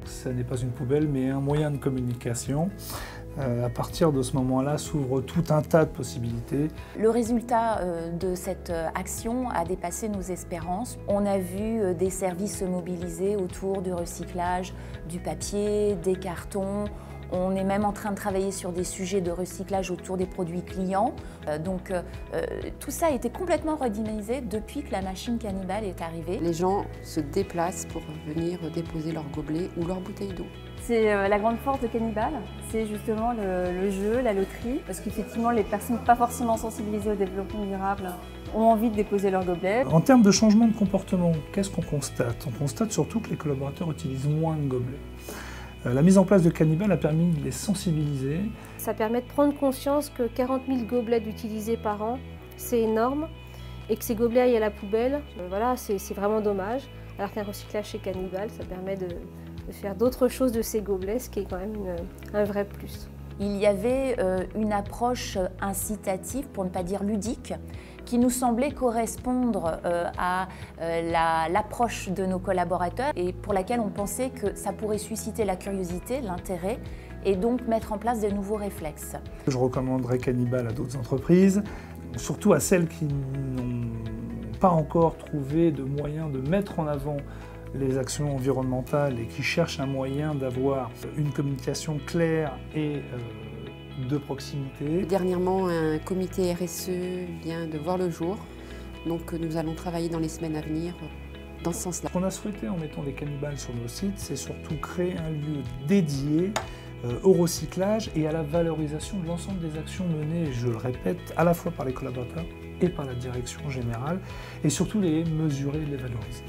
Ce n'est pas une poubelle, mais un moyen de communication. À partir de ce moment-là, s'ouvre tout un tas de possibilités. Le résultat de cette action a dépassé nos espérances. On a vu des services se mobiliser autour du recyclage du papier, des cartons. On est même en train de travailler sur des sujets de recyclage autour des produits clients. Tout ça a été complètement redynamisé depuis que la machine Cannibal est arrivée. Les gens se déplacent pour venir déposer leurs gobelets ou leurs bouteilles d'eau. C'est la grande force de Cannibal, c'est justement le jeu, la loterie, parce qu'effectivement les personnes pas forcément sensibilisées au développement durable ont envie de déposer leurs gobelets. En termes de changement de comportement, qu'est-ce qu'on constate? On constate surtout que les collaborateurs utilisent moins de gobelets. La mise en place de Cannibal a permis de les sensibiliser. Ça permet de prendre conscience que 40 000 gobelets utilisés par an, c'est énorme, et que ces gobelets aillent à la poubelle, voilà, c'est vraiment dommage. Alors qu'un recyclage chez Cannibal, ça permet de faire d'autres choses de ces gobelets, ce qui est quand même un vrai plus. Il y avait une approche incitative, pour ne pas dire ludique, qui nous semblait correspondre à l'approche de nos collaborateurs et pour laquelle on pensait que ça pourrait susciter la curiosité, l'intérêt et donc mettre en place de nouveaux réflexes. Je recommanderais Cannibal à d'autres entreprises, surtout à celles qui n'ont pas encore trouvé de moyen de mettre en avant les actions environnementales et qui cherchent un moyen d'avoir une communication claire et de proximité. Dernièrement, un comité RSE vient de voir le jour, donc nous allons travailler dans les semaines à venir dans ce sens-là. Ce qu'on a souhaité en mettant les Cannibals sur nos sites, c'est surtout créer un lieu dédié au recyclage et à la valorisation de l'ensemble des actions menées, je le répète, à la fois par les collaborateurs et par la direction générale, et surtout les mesurer et les valoriser.